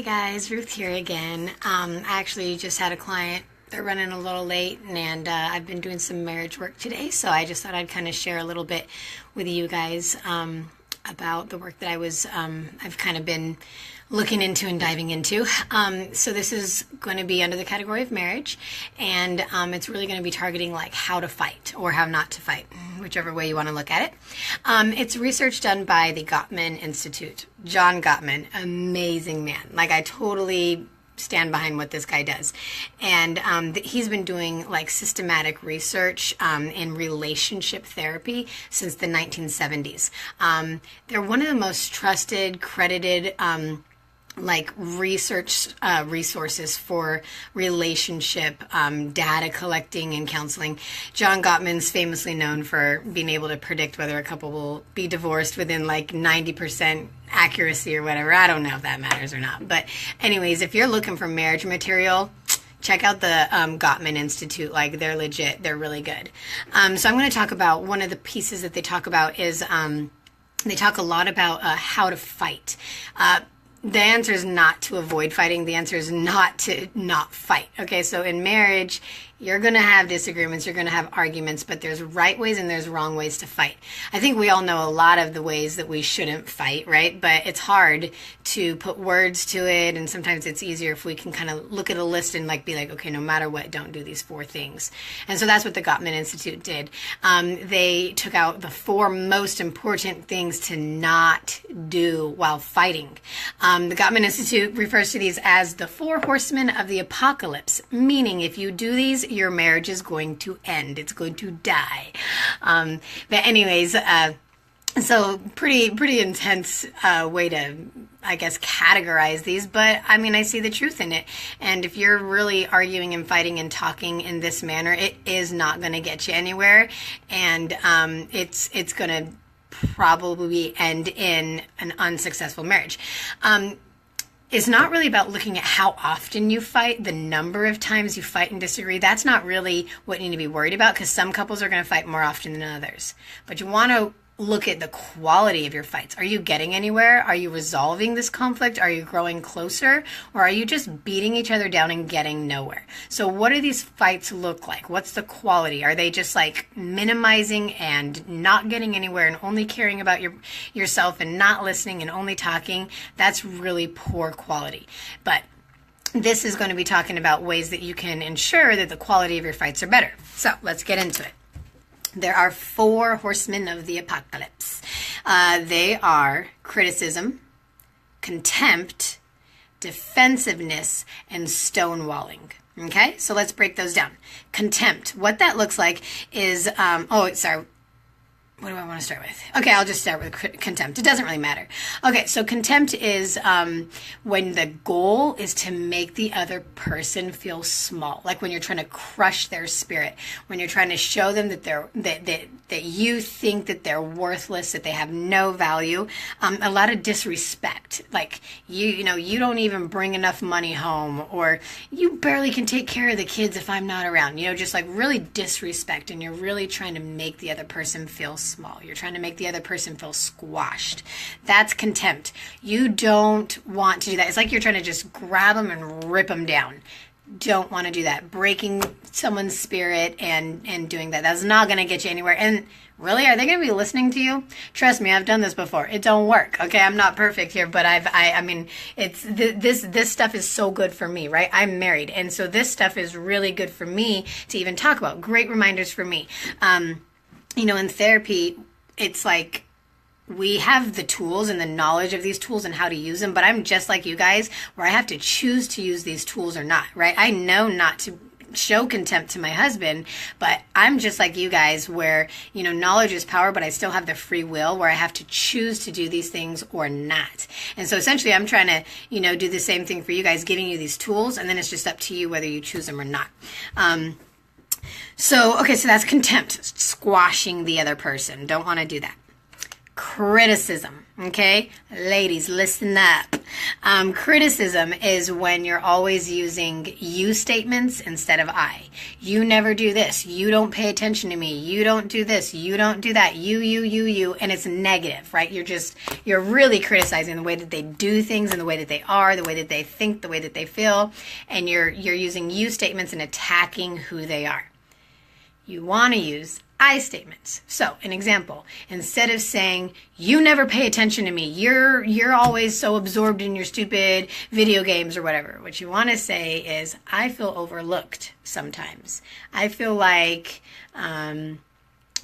Hey guys, Ruth here again. I actually just had a client. They're running a little late, and I've been doing some marriage work today, so I just thought I'd kind of share a little bit with you guys about the work that I've kind of been looking into and diving into. So this is going to be under the category of marriage, and it's really going to be targeting like how to fight or how not to fight, whichever way you want to look at it. It's research done by the Gottman Institute. John Gottman, amazing man. Like, I totally stand behind what this guy does. And he's been doing like systematic research in relationship therapy since the 1970s. They're one of the most trusted, credited like research resources for relationship data collecting and counseling. John Gottman's famously known for being able to predict whether a couple will be divorced within like 90% accuracy or whatever. I don't know if that matters or not. But anyways, if you're looking for marriage material, check out the Gottman Institute. Like, they're legit. They're really good. So I'm going to talk about one of the pieces that they talk about is they talk a lot about how to fight. The answer is not to avoid fighting. The answer is not to not fight. Okay, so in marriage, you're going to have disagreements, you're going to have arguments, but there's right ways and there's wrong ways to fight. I think we all know a lot of the ways that we shouldn't fight, right? But it's hard to put words to it, and sometimes it's easier if we can kind of look at a list and like be like, okay, no matter what, don't do these 4 things. And so that's what the Gottman Institute did. They took out the 4 most important things to not do while fighting. The Gottman Institute refers to these as the 4 horsemen of the apocalypse, meaning if you do these, your marriage is going to end. It's going to die. But anyways, so pretty intense way to, I guess, categorize these. But I mean, I see the truth in it. And if you're really arguing and fighting and talking in this manner, it is not going to get you anywhere. And it's going to probably end in an unsuccessful marriage. It's not really about looking at how often you fight, the number of times you fight and disagree. That's not really what you need to be worried about, because some couples are going to fight more often than others. But you want to look at the quality of your fights. Are you getting anywhere? Are you resolving this conflict? Are you growing closer? Or are you just beating each other down and getting nowhere? So what do these fights look like? What's the quality? Are they just like minimizing and not getting anywhere and only caring about yourself and not listening and only talking? That's really poor quality. But this is going to be talking about ways that you can ensure that the quality of your fights are better. So let's get into it. There are 4 horsemen of the apocalypse. They are criticism, contempt, defensiveness, and stonewalling. Okay, so let's break those down. Contempt. What that looks like is, what do I want to start with? Okay, I'll just start with contempt. It doesn't really matter. Okay, so contempt is when the goal is to make the other person feel small. Like when you're trying to crush their spirit, when you're trying to show them that that you think that they're worthless, that they have no value. A lot of disrespect. Like you don't even bring enough money home, or you barely can take care of the kids if I'm not around. Just like really disrespect, and you're really trying to make the other person feel small. You're trying to make the other person feel squashed. That's contempt. You don't want to do that. It's like you're trying to just grab them and rip them down. Don't want to do that. Breaking someone's spirit and doing that. That's not going to get you anywhere. And really, are they going to be listening to you? Trust me, I've done this before. It don't work. Okay, I'm not perfect here, but I mean, it's this stuff is so good for me, right? I'm married, and so this stuff is really good for me to even talk about. Great reminders for me. In therapy, it's like we have the tools and the knowledge of these tools and how to use them, but I'm just like you guys, where I have to choose to use these tools or not, right? I know not to show contempt to my husband, but I'm just like you guys, where, knowledge is power, but I still have the free will where I have to choose to do these things or not. And so essentially I'm trying to, do the same thing for you guys, giving you these tools, and then it's just up to you whether you choose them or not. So that's contempt, squashing the other person. Don't want to do that. Criticism. Okay, ladies, listen up. Criticism is when you're always using you statements instead of I. You never do this. You don't pay attention to me. You don't do this. You don't do that. You. And it's negative, right? You're really criticizing the way that they do things and the way that they are, the way that they think, the way that they feel. And you're using you statements and attacking who they are. You want to use I statements. So, an example, instead of saying, you never pay attention to me, you're always so absorbed in your stupid video games or whatever, what you want to say is, I feel overlooked sometimes. I feel like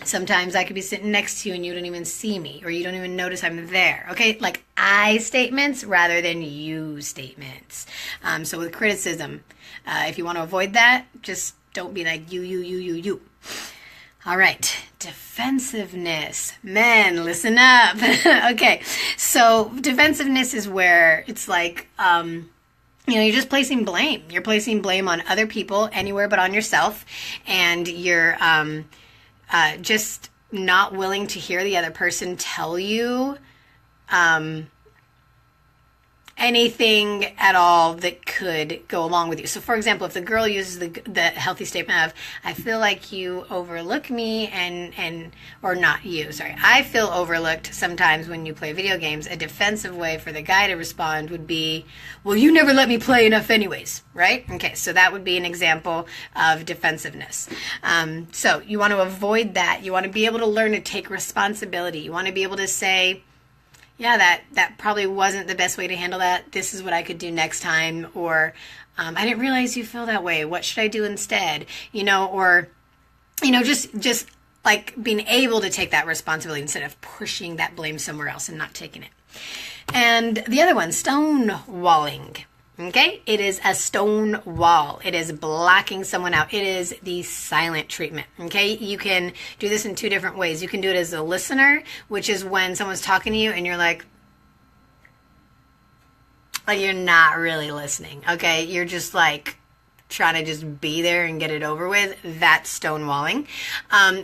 sometimes I could be sitting next to you and you don't even see me, or you don't even notice I'm there. Okay, like I statements rather than you statements. So with criticism, if you want to avoid that, just don't be like you. All right, defensiveness. Men, listen up. Okay, so defensiveness is where it's like, you're just placing blame. You're placing blame on other people anywhere but on yourself, and you're just not willing to hear the other person tell you anything at all that could go along with you. So for example, if the girl uses the healthy statement of, I feel like you overlook me or not you, sorry. I feel overlooked sometimes when you play video games. A defensive way for the guy to respond would be, well, you never let me play enough anyways, right? Okay, so that would be an example of defensiveness. So you want to avoid that. You want to be able to learn to take responsibility. You want to be able to say, yeah, that probably wasn't the best way to handle that. This is what I could do next time. Or, I didn't realize you feel that way. What should I do instead? Or, just like being able to take that responsibility instead of pushing that blame somewhere else and not taking it. And the other one, stonewalling. Okay, it is a stone wall. It is blocking someone out. It is the silent treatment. Okay, you can do this in two different ways. You can do it as a listener, which is when someone's talking to you and you're like you're not really listening. Okay, you're just like trying to just be there and get it over with. That's stonewalling.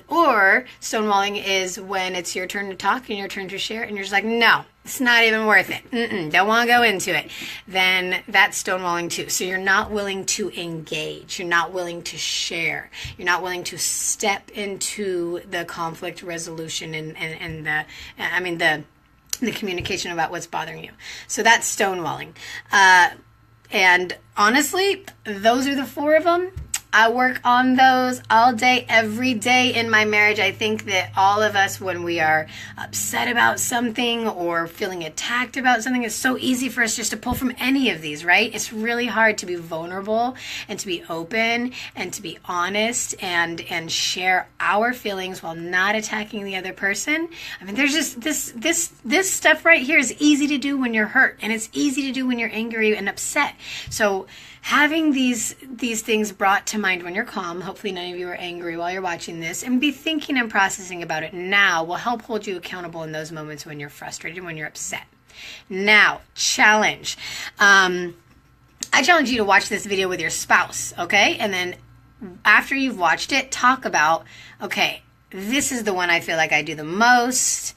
Or stonewalling is when it's your turn to talk and your turn to share and you're just like, no, it's not even worth it. Don't want to go into it. Then that's stonewalling too. So you're not willing to engage. You're not willing to share. You're not willing to step into the conflict resolution and the communication about what's bothering you. So that's stonewalling. And honestly, those are the four of them. I work on those all day, every day in my marriage. I think that all of us, when we are upset about something or feeling attacked about something, it's so easy for us just to pull from any of these, right? It's really hard to be vulnerable and to be open and to be honest and share our feelings while not attacking the other person. I mean, there's just this stuff right here is easy to do when you're hurt, and it's easy to do when you're angry and upset. So having these things brought to mind when you're calm, hopefully none of you are angry while you're watching this, and be thinking and processing about it now will help hold you accountable in those moments when you're frustrated, when you're upset. Now, challenge. I challenge you to watch this video with your spouse, okay? And then after you've watched it, talk about, okay, this is the one I feel like I do the most.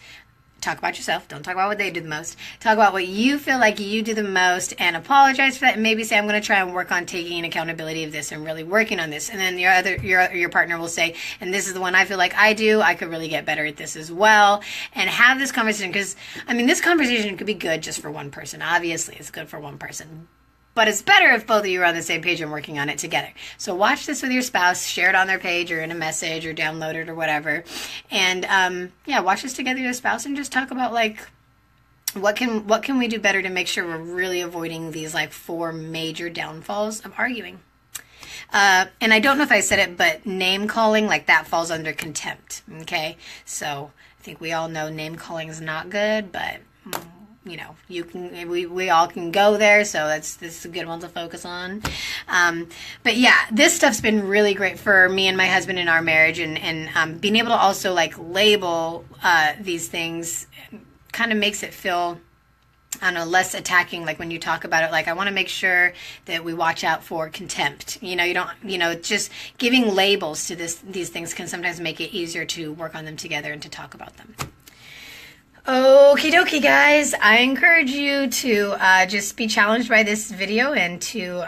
Talk about yourself. Don't talk about what they do the most. Talk about what you feel like you do the most and apologize for that, and maybe say, I'm going to try and work on taking accountability of this and really working on this. And then your partner will say, and this is the one I feel like I do. I could really get better at this as well. And have this conversation, because, I mean, this conversation could be good just for one person. Obviously, it's good for one person. But it's better if both of you are on the same page and working on it together. So watch this with your spouse, share it on their page or in a message or download it or whatever. And watch this together with your spouse and just talk about like what can we do better to make sure we're really avoiding these like 4 major downfalls of arguing. And I don't know if I said it, but name calling, like that falls under contempt. Okay, so I think we all know name calling is not good, but we all can go there, so this is a good one to focus on. But yeah, this stuff's been really great for me and my husband in our marriage, and being able to also like label these things kind of makes it feel, I don't know, less attacking. Like when you talk about it, like I want to make sure that we watch out for contempt. Just giving labels to these things can sometimes make it easier to work on them together and to talk about them. Okie dokie, guys. I encourage you to just be challenged by this video and to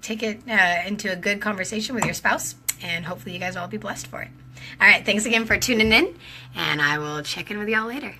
take it into a good conversation with your spouse. And hopefully you guys will all be blessed for it. All right, thanks again for tuning in, and I will check in with y'all later.